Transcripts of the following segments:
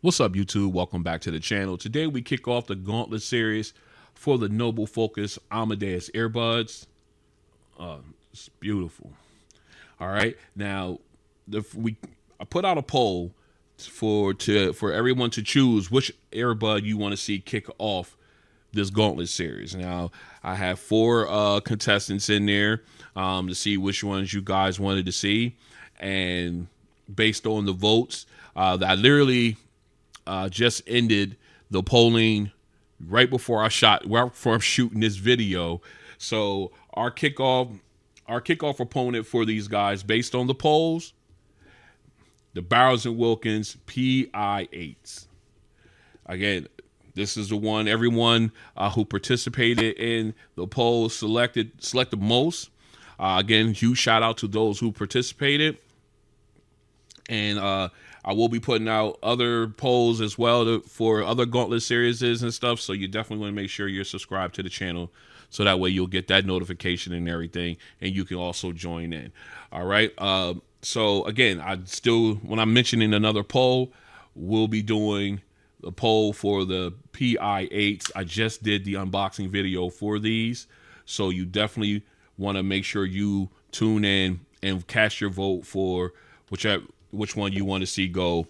What's up, YouTube? Welcome back to the channel. Today we kick off the Gauntlet Series for the Noble FoKus Amadeus Earbuds. It's beautiful. All right, now I put out a poll for everyone to choose which earbud you want to see kick off this Gauntlet Series. Now I have 4 contestants in there to see which ones you guys wanted to see, and based on the votes, I literally just ended the polling right before I'm shooting this video. So our kickoff opponent for these guys, based on the polls, the Bowers Wilkins Pi8s. Again, this is the one everyone who participated in the poll selected most. Again, huge shout out to those who participated. And I will be putting out other polls as well for other Gauntlet series and stuff. So you definitely want to make sure you're subscribed to the channel, so that way you'll get that notification and everything, and you can also join in. All right. So again, when I'm mentioning another poll, we'll be doing the poll for the Pi8s. I just did the unboxing video for these, so you definitely want to make sure you tune in and cast your vote for which one you want to see go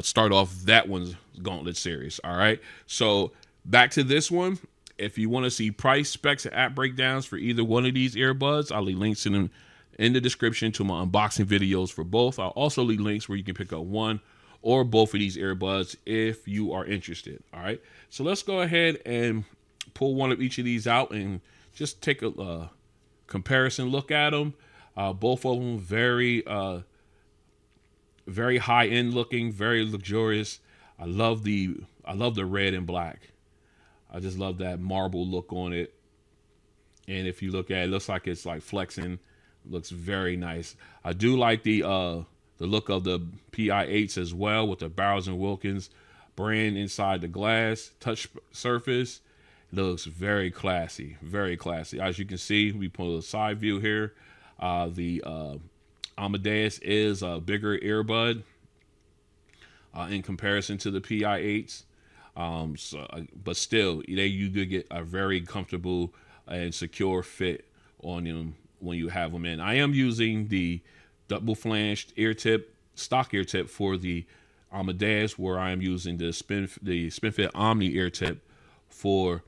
start off that one's Gauntlet Series. All right, so back to this one. If you want to see price, specs, and app breakdowns for either one of these earbuds, I'll leave links in the description to my unboxing videos for both. I'll also leave links where you can pick up one or both of these earbuds if you are interested. All right, so let's go ahead and pull one of each of these out and just take a comparison look at them. Both of them very high end looking, very luxurious. I love the red and black. I just love that marble look on it. And if you look at it, it looks like it's like flexing. It looks very nice. I do like the look of the Pi8s as well, with the Bowers Wilkins brand inside the glass touch surface. It looks very classy, very classy. As you can see, we put a side view here. The Amadeus is a bigger earbud in comparison to the Pi8s. But still, you do get a very comfortable and secure fit on them when you have them in. I am using the double flanged stock ear tip for the Amadeus, where I am using the SpinFit Omni ear tip for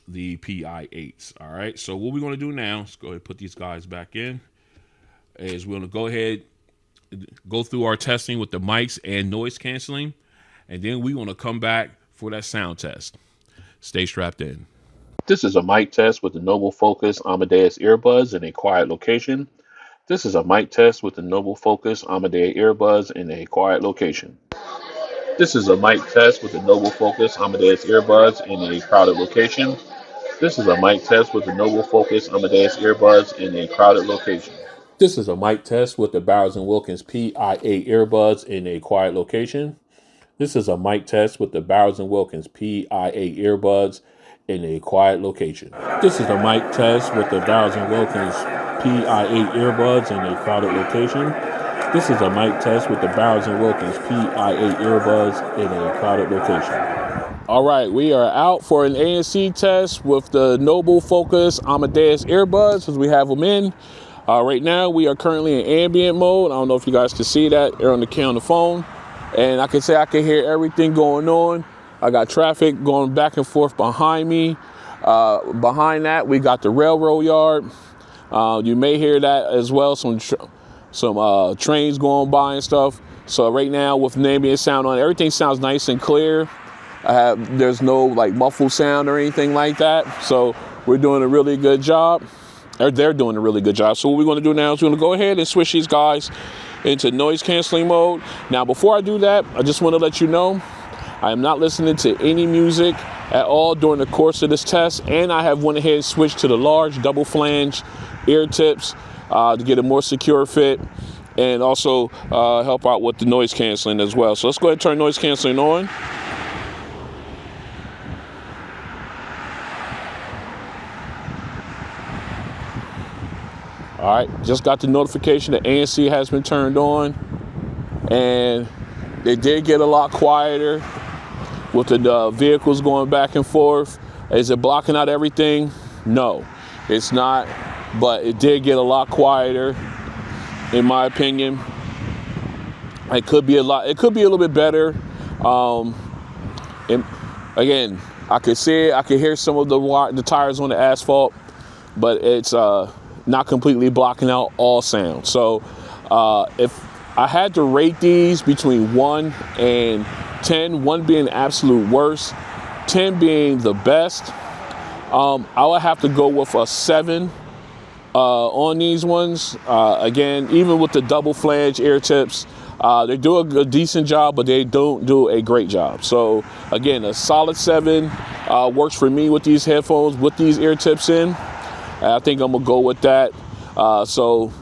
the Pi8s. All right, so what we're going to do now, let's go ahead and put these guys back in, is we're going to go ahead, go through our testing with the mics and noise canceling, and then we want to come back for that sound test. Stay strapped in. This is a mic test with the Noble FoKus Amadeus Earbuds in a quiet location. This is a mic test with the Noble FoKus Amadeus Earbuds in a quiet location. This is a mic test with the Noble FoKus Amadeus Earbuds in a crowded location. This is a mic test with the Noble FoKus Amadeus Earbuds in a crowded location. This is a mic test with the Bowers Wilkins Pi8 Earbuds in a quiet location. This is a mic test with the Bowers Wilkins Pi8 Earbuds in a quiet location. This is a mic test with the Bowers Wilkins Pi8 Earbuds in a crowded location. This is a mic test with the Bowers Wilkins Pi8 Earbuds in a crowded location. All right, we are out for an ANC test with the Noble FoKus Amadeus Earbuds, as we have them in. Right now, we are currently in ambient mode. I don't know if you guys can see that. They're on the phone. And I can say I can hear everything going on. I got traffic going back and forth behind me. Behind that, we got the railroad yard. You may hear that as well. Some trains going by and stuff. So right now, with an ambient sound on, everything sounds nice and clear. There's no like muffled sound or anything like that. So we're doing a really good job. Or they're doing a really good job. So what we're going to do now is we're going to go ahead and switch these guys into noise canceling mode. Now, before I do that, I just want to let you know I am not listening to any music at all during the course of this test, and I have went ahead and switched to the large double flange ear tips to get a more secure fit, and also help out with the noise canceling as well. So let's go ahead and turn noise canceling on. All right, just got the notification that ANC has been turned on, and They did get a lot quieter with the vehicles going back and forth. Is it blocking out everything? No, it's not, but it did get a lot quieter, in my opinion. It could be a little bit better. And again, I could see it, I could hear some of the tires on the asphalt, but it's not completely blocking out all sound. So if I had to rate these between 1 and 10, 1 being absolute worst, 10 being the best, I would have to go with a 7 on these ones. Again, even with the double flange ear tips, they do a decent job, but they don't do a great job. So again, a solid 7 works for me with these headphones, with these ear tips in. I think I'm gonna go with that. So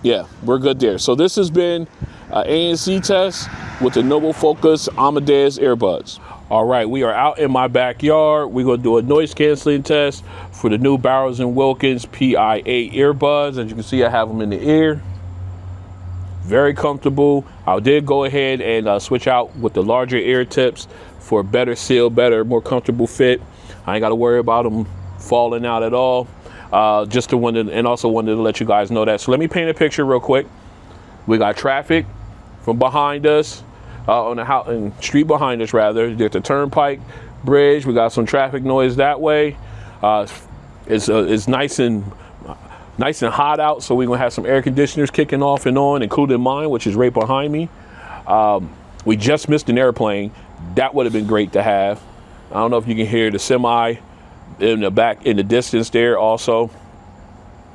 yeah, we're good there. So this has been ANC Test with the Noble FoKus Amadeus Earbuds. All right, we are out in my backyard. We're gonna do a noise canceling test for the new Bowers Wilkins Pi8 Earbuds. As you can see, I have them in the ear. Very comfortable. I did go ahead and switch out with the larger ear tips for better seal, more comfortable fit. I ain't got to worry about them falling out at all. Just to also wanted to let you guys know that. So let me paint a picture real quick. We got traffic from behind us, on the house and street behind us rather. There's the turnpike bridge. We got some traffic noise that way. It's nice and hot out, so we're gonna have some air conditioners kicking off and on, including mine, which is right behind me. We just missed an airplane. That would have been great to have. I don't know if you can hear the semi in the back, in the distance there also.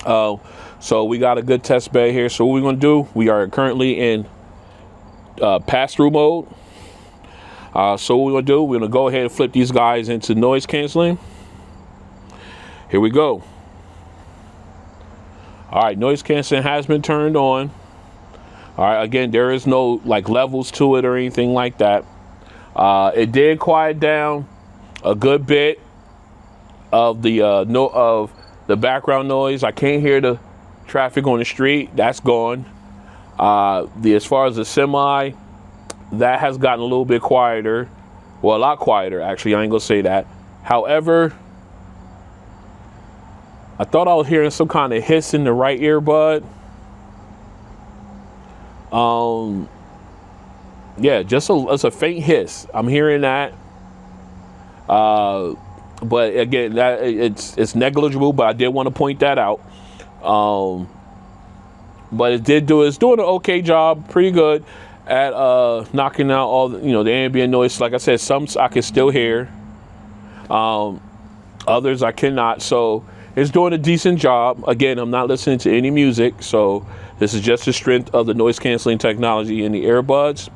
So we got a good test bed here. So what we're gonna do, we are currently in pass-through mode. So what we're gonna do, we're gonna go ahead and flip these guys into noise canceling. Here we go. All right, noise canceling has been turned on. All right, again, there is no like levels to it or anything like that. It did quiet down a good bit of the background noise. I can't hear the traffic on the street. That's gone. As far as the semi, that has gotten a little bit quieter. Well, a lot quieter actually. I ain't gonna say that. However, I thought I was hearing some kind of hiss in the right earbud. Yeah, it's a faint hiss. I'm hearing that. But again, it's negligible. But I did want to point that out. But it's doing an okay job, pretty good at knocking out all the ambient noise. Like I said, some I can still hear. Others I cannot. So it's doing a decent job. Again, I'm not listening to any music, so this is just the strength of the noise canceling technology in the earbuds.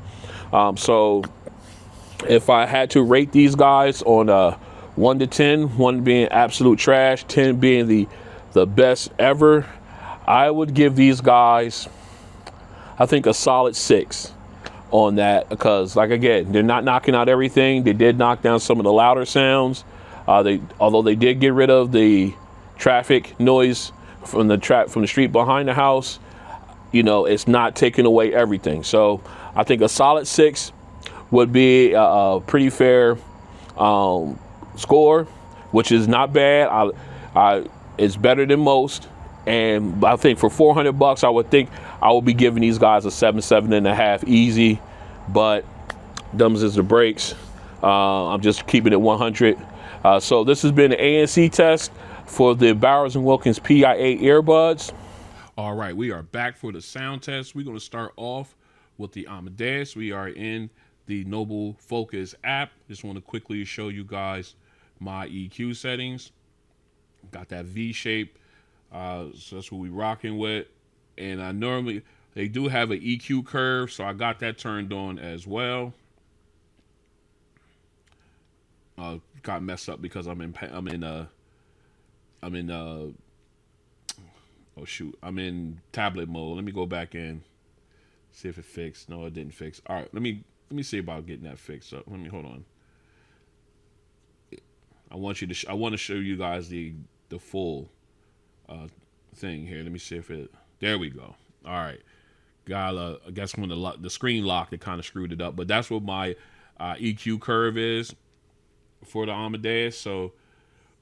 So if I had to rate these guys on 1 to 10, 1 being absolute trash, 10 being the best ever, I would give these guys, I think, a solid 6 on that, because again, they're not knocking out everything. They did knock down some of the louder sounds. Although they did get rid of the traffic noise from the street behind the house, it's not taking away everything. So I think a solid 6 would be a pretty fair score, which is not bad. It's better than most, and I think for $400, I would think I would be giving these guys a 7.5 easy. But thumbs is the breaks. I'm just keeping it 100. So this has been an ANC test for the Bowers Wilkins Pi8 Earbuds. All right, we are back for the sound test. We're going to start off with the Amadeus. We are in the Noble FoKus app. Just want to quickly show you guys my EQ settings. Got that V shape, so that's what we're rocking with. And they do have an EQ curve, so I got that turned on as well. Got messed up because I'm in tablet mode. Let me go back in, see if it fixed. No, it didn't fix. All right, let me see about getting that fixed up. Hold on. I want to show you guys the full thing here. Let me see if it. There we go. All right, got I guess when the screen locked, it kind of screwed it up. But that's what my EQ curve is for the Amadeus. So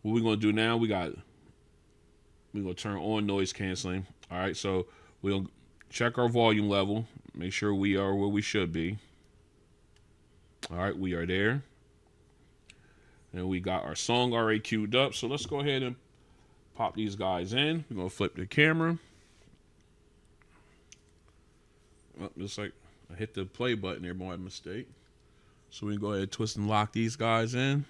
what we're gonna do now, we're gonna turn on noise canceling. All right, so we'll check our volume level, make sure we are where we should be. All right, we are there. And we got our song already queued up. So let's go ahead and pop these guys in. We're going to flip the camera. Oh, looks like I hit the play button there by mistake. So we can go ahead and twist and lock these guys in.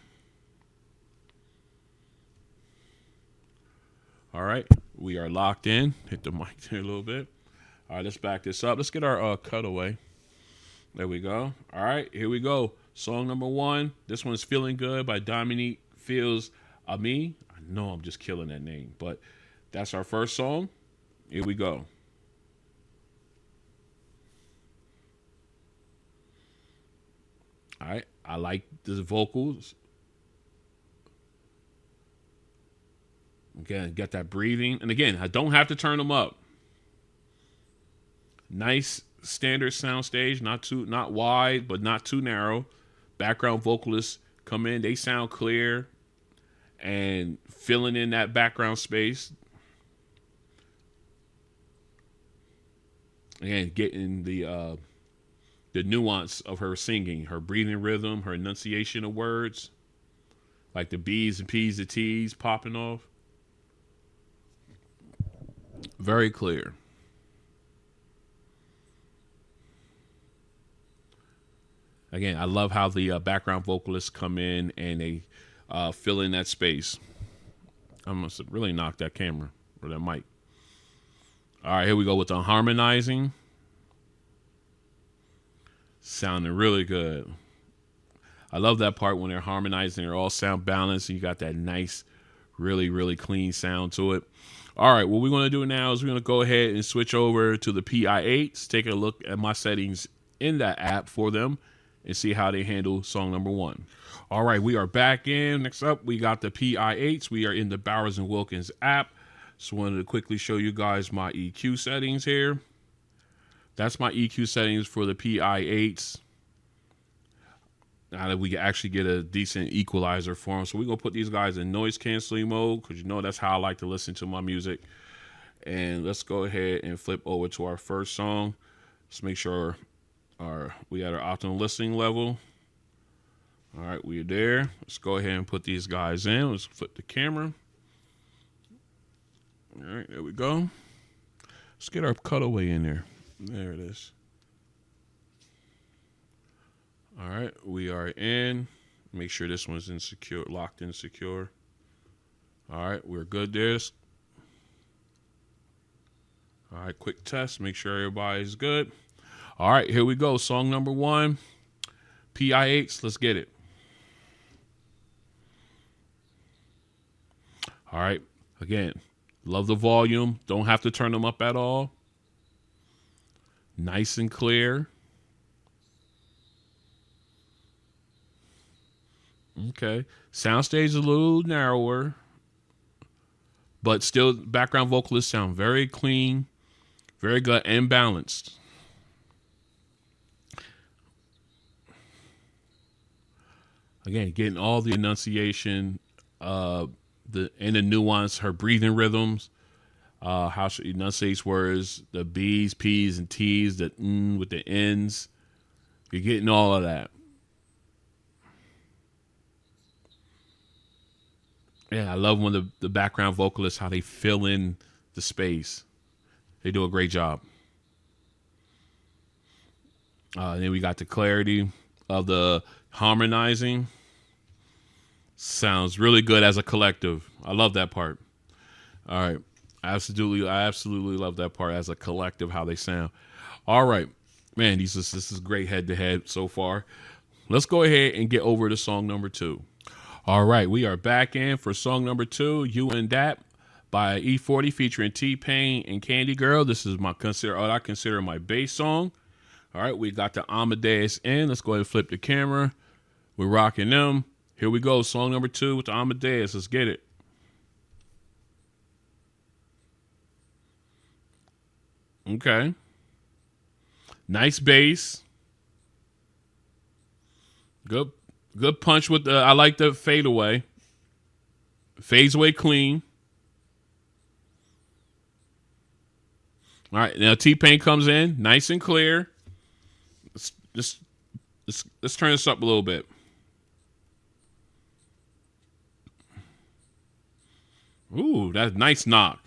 All right, we are locked in. Hit the mic there a little bit. All right, let's back this up. Let's get our cutaway. There we go. All right, here we go. Song number 1. This one's Feeling Good by Dominique Feels Me. I know I'm just killing that name, but that's our first song. Here we go. All right, I like the vocals. Again, got that breathing. And again, I don't have to turn them up. Nice standard sound stage, not wide, but not too narrow. Background vocalists come in, they sound clear and filling in that background space. Again, getting the nuance of her singing, her breathing rhythm, her enunciation of words, like the B's and P's and T's popping off. Very clear. Again, I love how the background vocalists come in and they fill in that space. I must have really knocked that camera or that mic. All right, here we go with the harmonizing. Sounding really good. I love that part when they're harmonizing. They're all sound balanced and you got that nice, really, really clean sound to it. All right, what we're going to do now is we're going to go ahead and switch over to the Pi8s. Take a look at my settings in that app for them and see how they handle song number 1. All right, we are back in. Next up, we got the Pi8s. We are in the Bowers and Wilkins app. Just wanted to quickly show you guys my EQ settings here. That's my EQ settings for the Pi8s. Now that we can actually get a decent equalizer for them. So we're going to put these guys in noise canceling mode because you know that's how I like to listen to my music. And let's go ahead and flip over to our first song. Let's make sure we got our optimal listening level. All right, we're there. Let's go ahead and put these guys in. Let's flip the camera. All right, there we go. Let's get our cutaway in there. There it is. All right, we are in. Make sure this one's in secure, locked in secure. All right, we're good there. All right, quick test. Make sure everybody's good. All right, here we go. Song number 1, Pi8s. Let's get it. All right, again, love the volume. Don't have to turn them up at all. Nice and clear. Okay, soundstage is a little narrower, but still background vocalists sound very clean, very good and balanced. Again, getting all the enunciation, and the nuance, her breathing rhythms, how she enunciates words, the B's, P's, and T's, the with the N's. You're getting all of that. Yeah, I love when the background vocalists, how they fill in the space. They do a great job. And then we got the clarity of the harmonizing. Sounds really good as a collective. I love that part. All right. I absolutely love that part as a collective, how they sound. All right. Man, this is great head-to-head so far. Let's go ahead and get over to song number 2. All right, we are back in for song number 2, You and That by E40 featuring T-Pain and Candy Girl. This is what I consider my bass song. All right, we got the Amadeus in. Let's go ahead and flip the camera. We're rocking them. Here we go, song number 2 with the Amadeus. Let's get it. Okay. Nice bass. Good punch with the. I like the fadeaway. Fades away clean. All right, now T-Pain comes in nice and clear. Let's turn this up a little bit. Ooh, that's a nice knock.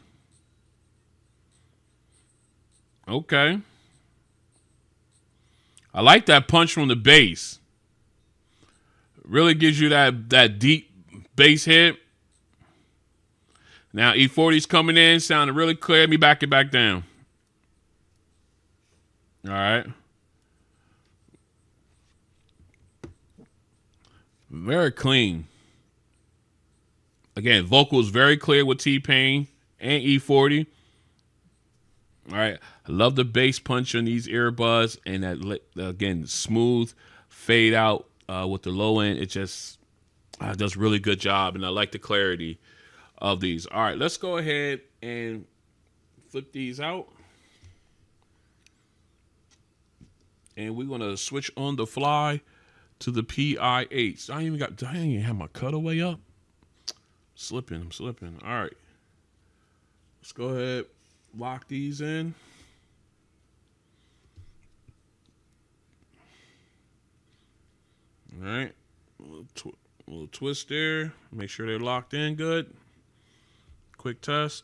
Okay. I like that punch from the bass. Really gives you that deep bass hit. Now E40's coming in, sounding really clear. Let me back it back down. All right. Very clean. Again, vocals very clear with T-Pain and E40. All right. I love the bass punch on these earbuds and that, again, smooth fade out with the low end. It just does a really good job, and I like the clarity of these. All right, let's go ahead and flip these out. And we're going to switch on the fly to the Pi8. I ain't even have my cutaway up. I'm slipping. All right. Let's go ahead, lock these in. All right. A little twist there. Make sure they're locked in good. Quick test.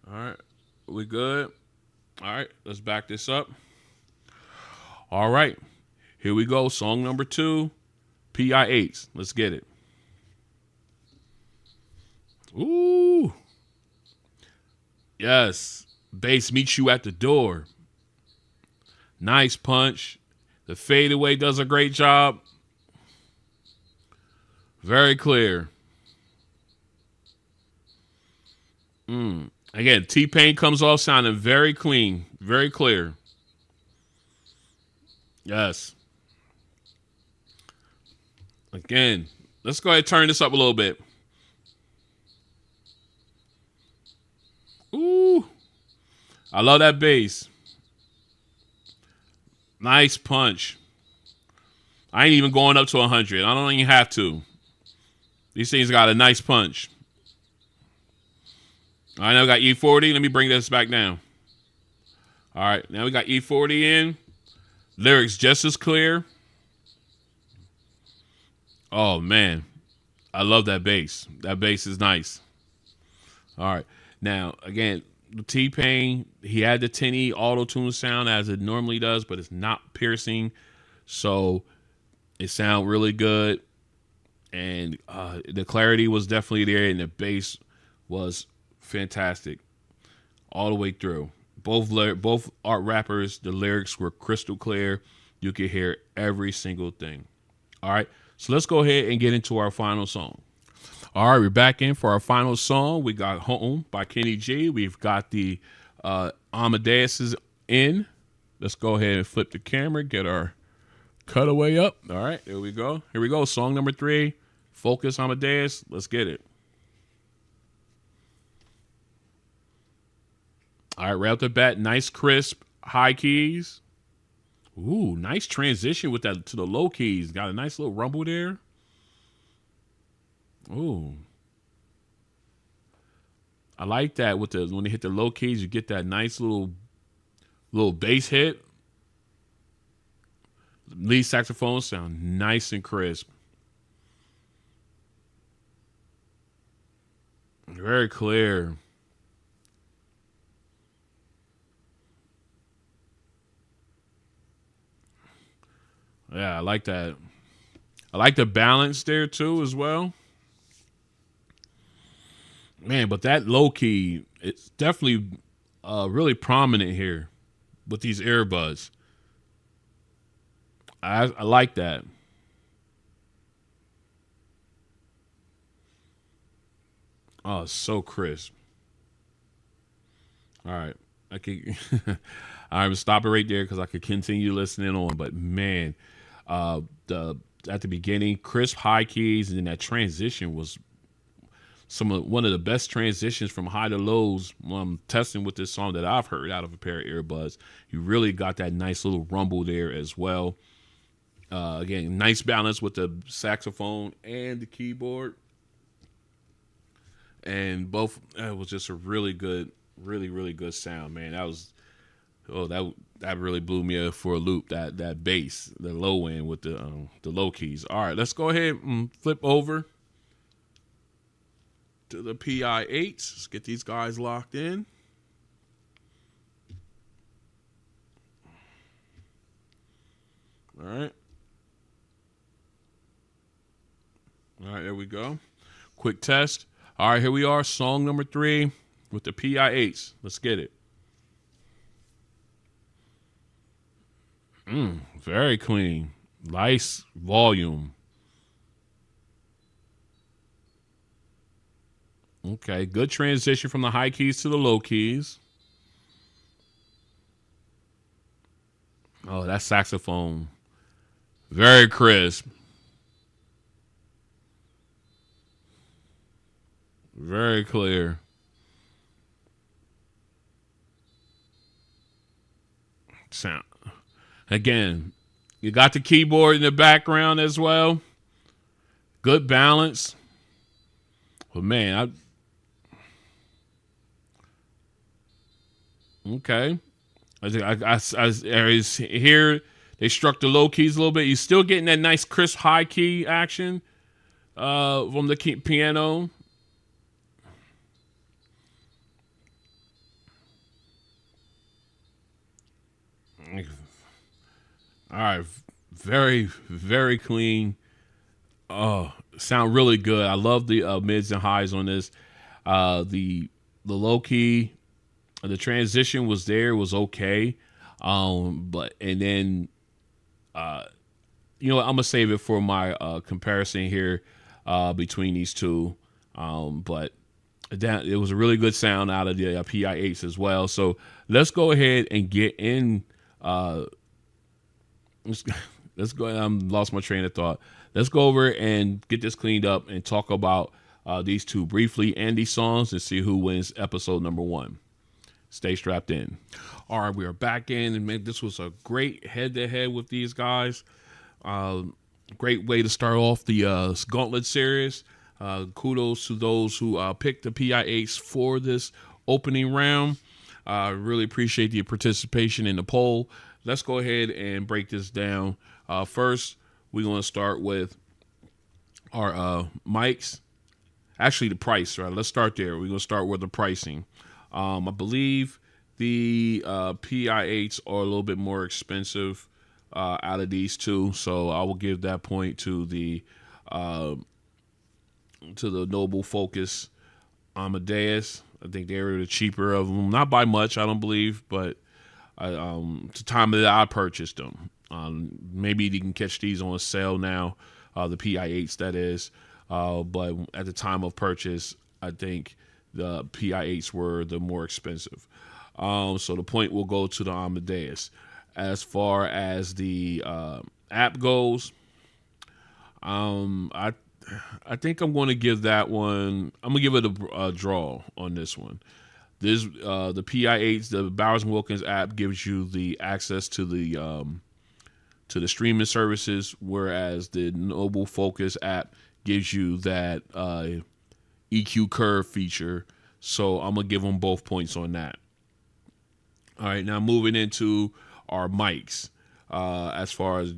All right. We good? All right. Let's back this up. All right. Here we go. Song number 2. Pi8s. Let's get it. Ooh. Yes. Bass meets you at the door. Nice punch. The fadeaway does a great job. Very clear. Again, T-Pain comes off sounding very clean, very clear. Yes. Again, let's go ahead and turn this up a little bit. Ooh. I love that bass. Nice punch. I ain't even going up to 100. I don't even have to. These things got a nice punch. All right, now we got E40. Let me bring this back down. All right, now we got E40 in. Lyrics just as clear. Oh, man. I love that bass. That bass is nice. All right. Now, again, T-Pain, he had the 10E auto-tune sound as it normally does, but it's not piercing. So it sounds really good. And the clarity was definitely there, and the bass was fantastic all the way through. Both art rappers, the lyrics were crystal clear. You could hear every single thing. All right, so let's go ahead and get into our final song. All right, we're back in for our final song. We got Home by Kenny G. We've got the Amadeus in. Let's go ahead and flip the camera, get our cutaway up. All right, there we go. Here we go. Song number 3, FoKus Amadeus. Let's get it. All right, right off the bat, nice crisp high keys. Ooh, nice transition with that to the low keys. Got a nice little rumble there. Ooh. I like that with when they hit the low keys, you get that nice little bass hit. Lead saxophone sound nice and crisp. Very clear. Yeah, I like that. I like the balance there too as well. Man, but that low key, it's definitely really prominent here with these earbuds. I like that. Oh, it's so crisp. All right. I could I would stop it right there because I could continue listening on. But man, at the beginning, crisp high keys, and then that transition was one of the best transitions from high to lows when I'm testing with this song that I've heard out of a pair of earbuds. You really got that nice little rumble there as well. Again, nice balance with the saxophone and the keyboard. And both, it was just a really good, really good sound, man. That really blew me for a loop. That bass, the low end with the low keys. All right, let's go ahead and flip over to the Pi8s. Let's get these guys locked in. All right. All right, there we go. Quick test. All right, here we are. Song number 3 with the Pi8s. Let's get it. Very clean. Nice volume. Okay, good transition from the high keys to the low keys. Oh, that saxophone. Very crisp. Very clear. Sound. Again, you got the keyboard in the background as well. Good balance. But man, okay. I hear they struck the low keys a little bit. You're still getting that nice crisp high key action from the piano. All right, very clean. Oh, sound really good. I love the mids and highs on this. The low key, the transition was was okay. But and then you know what, I'm gonna save it for my comparison here between these two. But it was a really good sound out of the Pi8s as well. So let's go ahead and get in. Let's go. I lost my train of thought. Let's go over and get this cleaned up and talk about these two briefly and these songs and see who wins episode number 1. Stay strapped in. All right, we are back in, and man, this was a great head-to-head with these guys. Great way to start off the Gauntlet Series. Kudos to those who picked the Pi8s for this opening round. Really appreciate the participation in the poll. Let's go ahead and break this down. First, we're going to start with our mics. Actually, the price, right? Let's start there. We're going to start with the pricing. I believe the Pi8s are a little bit more expensive out of these two, so I will give that point to the Noble FoKus Amadeus. I think they were the cheaper of them, not by much, I don't believe, but the time that I purchased them. Maybe you can catch these on sale now, the Pi8s that is, but at the time of purchase, I think the Pi8s were the more expensive. So the point will go to the Amadeus. As far as the app goes, I think I'm going to give that one. I'm going to give it a draw on this one. This the Pi8s, the Bowers Wilkins app gives you the access to the streaming services, whereas the Noble FoKus app gives you that EQ curve feature. So I'm gonna give them both points on that. All right, now moving into our mics. As far as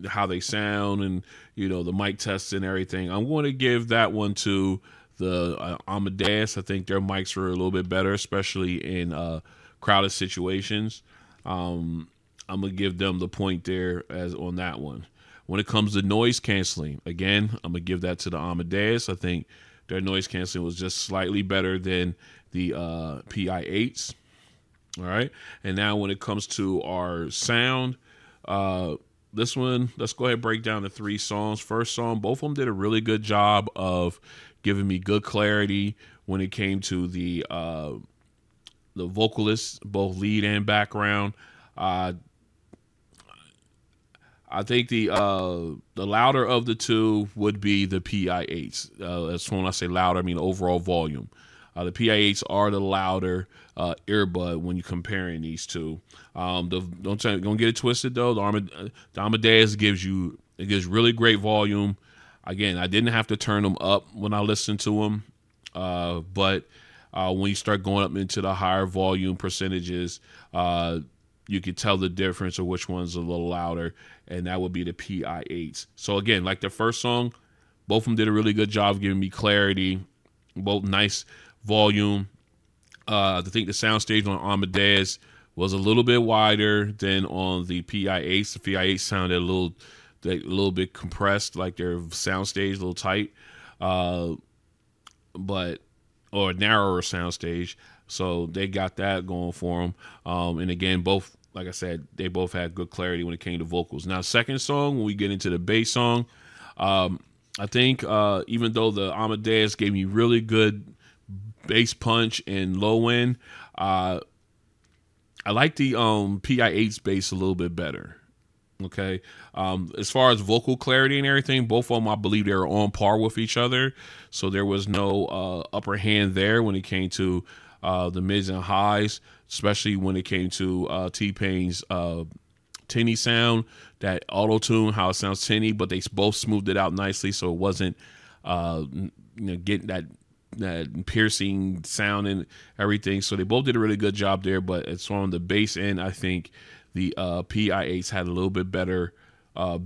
how they sound and the mic tests and everything, I'm going to give that one to the Amadeus. I think their mics are a little bit better, especially in crowded situations. I'm gonna give them the point there as on that one. When it comes to noise canceling, again, I'm gonna give that to the Amadeus. I think their noise canceling was just slightly better than the Pi8s. All right, and now when it comes to our sound, this one, let's go ahead and break down the 3 songs. First song, both of them did a really good job of giving me good clarity when it came to the vocalists, both lead and background. I think the louder of the two would be the Pi8s. That's when I say louder, I mean overall volume. The Pi8s are the louder earbud when you're comparing these two. Don't get it twisted though. The Amadeus gives really great volume. Again, I didn't have to turn them up when I listened to them, but when you start going up into the higher volume percentages, you can tell the difference of which one's a little louder, and that would be the Pi8s. So again, like the first song, both of them did a really good job giving me clarity, both nice volume. I think the soundstage on Amadeus was a little bit wider than on the Pi8s. The Pi8 sounded a little bit compressed, like their soundstage a little tight, but or a narrower soundstage. So they got that going for them. And again, both, like I said, they both had good clarity when it came to vocals. Now, second song, when we get into the bass song, I think even though the Amadeus gave me really good bass punch and low end, I like the Pi8's bass a little bit better. Okay. As far as vocal clarity and everything, both of them, I believe they were on par with each other. So there was no upper hand there when it came to the mids and highs, especially when it came to T-Pain's tinny sound, that auto tune, how it sounds tinny, but they both smoothed it out nicely. So it wasn't, getting that piercing sound and everything. So they both did a really good job there. But as far on the bass end, I think the Pi8s had a little bit better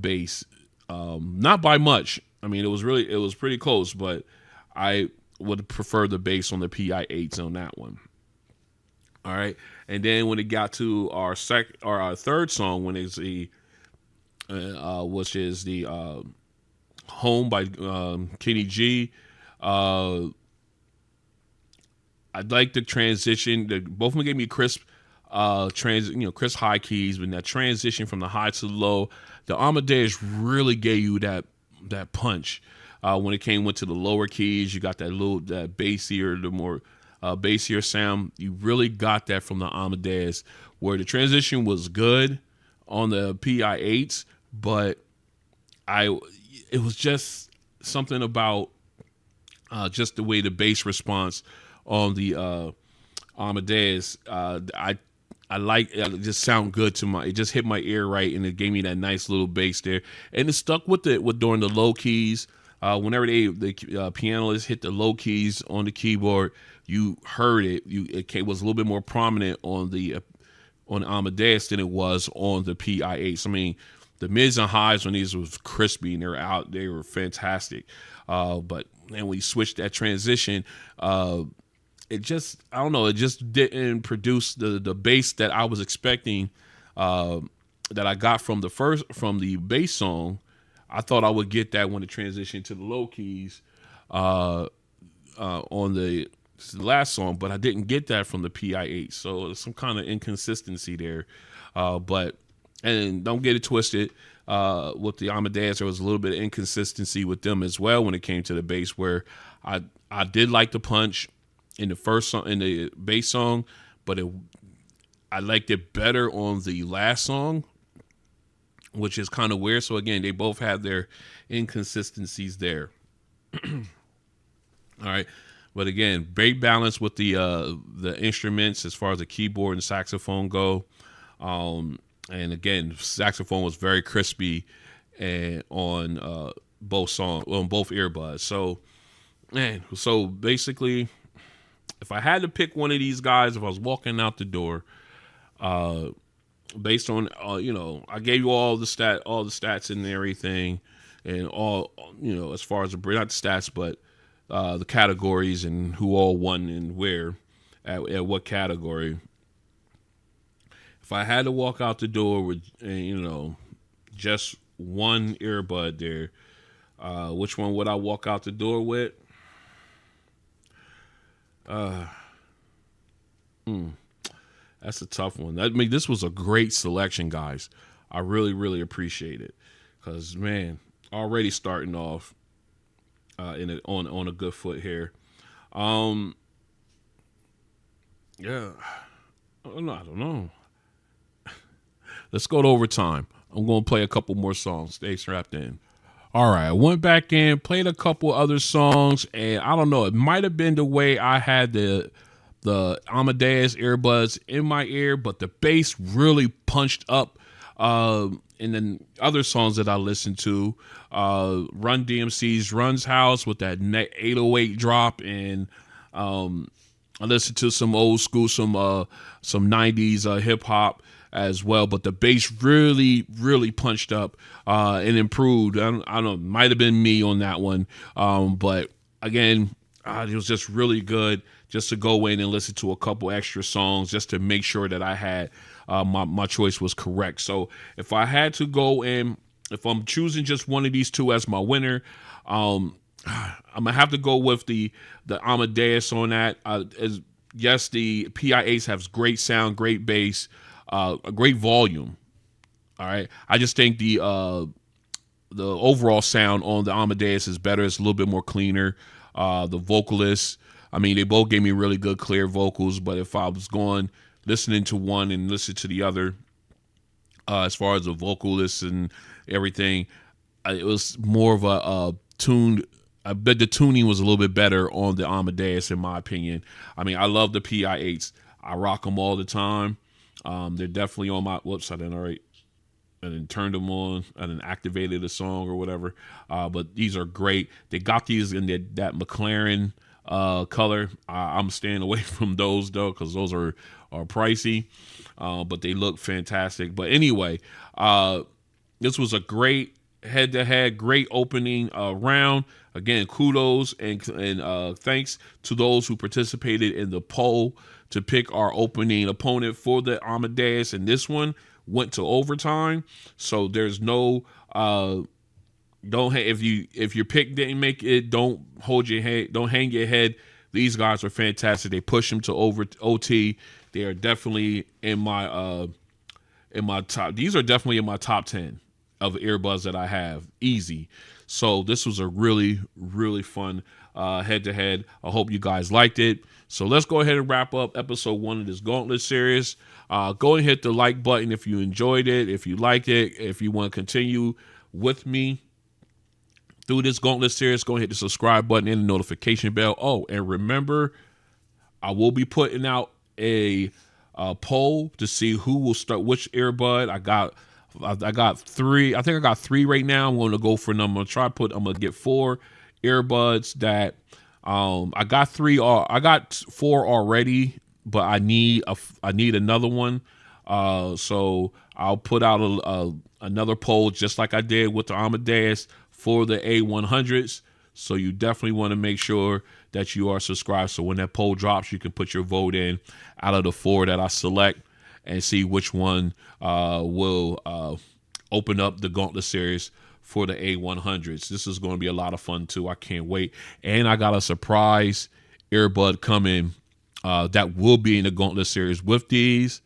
bass, not by much. I mean, it was pretty close, but I would prefer the bass on the Pi8s on that one. All right, and then when it got to our third song, when it's the which is the Home by Kenny G. I like the transition. Both of them gave me crisp crisp high keys, but that transition from the high to the low, the Amadeus really gave you that punch. When it went to the lower keys, you got that bassier, the more bassier sound. You really got that from the Amadeus, where the transition was good on the Pi8s, but it was just something about just the way the bass response on the Amadeus. I like it, just sound good it just hit my ear right, and it gave me that nice little bass there, and it stuck with during the low keys. Whenever the pianist hit the low keys on the keyboard, you heard it. It was a little bit more prominent on the Amadeus than it was on the Pi8. I mean, the mids and highs on these was crispy and they were fantastic. But then when you switched that transition, it just, I don't know, it just didn't produce the bass that I was expecting, that I got from the bass song. I thought I would get that when it transitioned to the low keys on the last song, but I didn't get that from the Pi8. So there's some kind of inconsistency there. And don't get it twisted, with the Amadeus, there was a little bit of inconsistency with them as well when it came to the bass, where I did like the punch in the first song, in the bass song, but I liked it better on the last song, which is kind of weird. So again, they both have their inconsistencies there. All right. But again, great balance with the instruments as far as the keyboard and saxophone go. And again, saxophone was very crispy and on both earbuds. So basically, if I had to pick one of these guys, if I was walking out the door, based on I gave you all the stats and everything, and all as far as not the stats, but the categories and who all won and where at what category. If I had to walk out the door with just one earbud there, which one would I walk out the door with? That's a tough one. I mean, this was a great selection, guys. I really, really appreciate it, because man, already starting off on a good foot here. Yeah, I don't know. Let's go to overtime. I'm going to play a couple more songs. Stay strapped in. All right, I went back in, played a couple other songs, and I don't know, it might have been the way I had the Amadeus earbuds in my ear, but the bass really punched up. And then other songs that I listened to, Run DMC's Run's House with that 808 drop, and I listened to some old school, some 90s hip hop as well, but the bass really punched up and improved. I don't know, might have been me on that one, but again, it was just really good just to go in and listen to a couple extra songs just to make sure that I had my choice was correct. So if I had to go in, if I'm choosing just one of these two as my winner, I'm gonna have to go with the Amadeus on that. Yes, the Pi8s have great sound, great bass, a great volume. All right, I just think the overall sound on the Amadeus is better. It's a little bit more cleaner. The vocalists, I mean, they both gave me really good, clear vocals. But if I was going listening to one and listen to the other, as far as the vocalists and everything, it was more of a tuned. I bet the tuning was a little bit better on the Amadeus, in my opinion. I mean, I love the Pi8s. I rock them all the time. They're definitely on my. Whoops, I didn't already. And then turned them on and then activated a song or whatever. But these are great. They got these in that McLaren color. I'm staying away from those though, because those are pricey. But they look fantastic. But anyway, this was a great head-to-head, great opening round. Again, kudos and thanks to those who participated in the poll to pick our opening opponent for the Amadeus. And this one went to overtime, so there's no if your pick didn't make it, don't hold your head, don't hang your head. These guys are fantastic. They push them to OT. They are definitely in my top. These are definitely in my top 10 of earbuds that I have, easy. So this was a really fun head-to-head. I hope you guys liked it. So let's go ahead and wrap up episode 1 of this Gauntlet series. Go and hit the like button if you enjoyed it, if you liked it, if you want to continue with me through this Gauntlet series. Go and hit the subscribe button and the notification bell. Oh, and remember, I will be putting out a poll to see who will start which earbud. I got 3. I think I got 3 right now. I'm going to go for them. I'm going to get 4 earbuds that I got 3. I got 4 already, but I need another one. So I'll put out another poll just like I did with the Amadeus for the A100s. So you definitely want to make sure that you are subscribed. So when that poll drops, you can put your vote in out of the 4 that I select and see which one will open up the Gauntlet series for the A100s. This is going to be a lot of fun too. I can't wait. And I got a surprise earbud coming that will be in the Gauntlet series with these.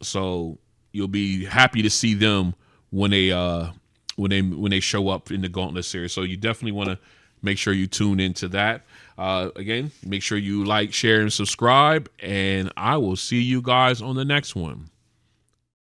So you'll be happy to see them when they show up in the Gauntlet series. So you definitely want to make sure you tune into that. Again, make sure you like, share, and subscribe. And I will see you guys on the next one.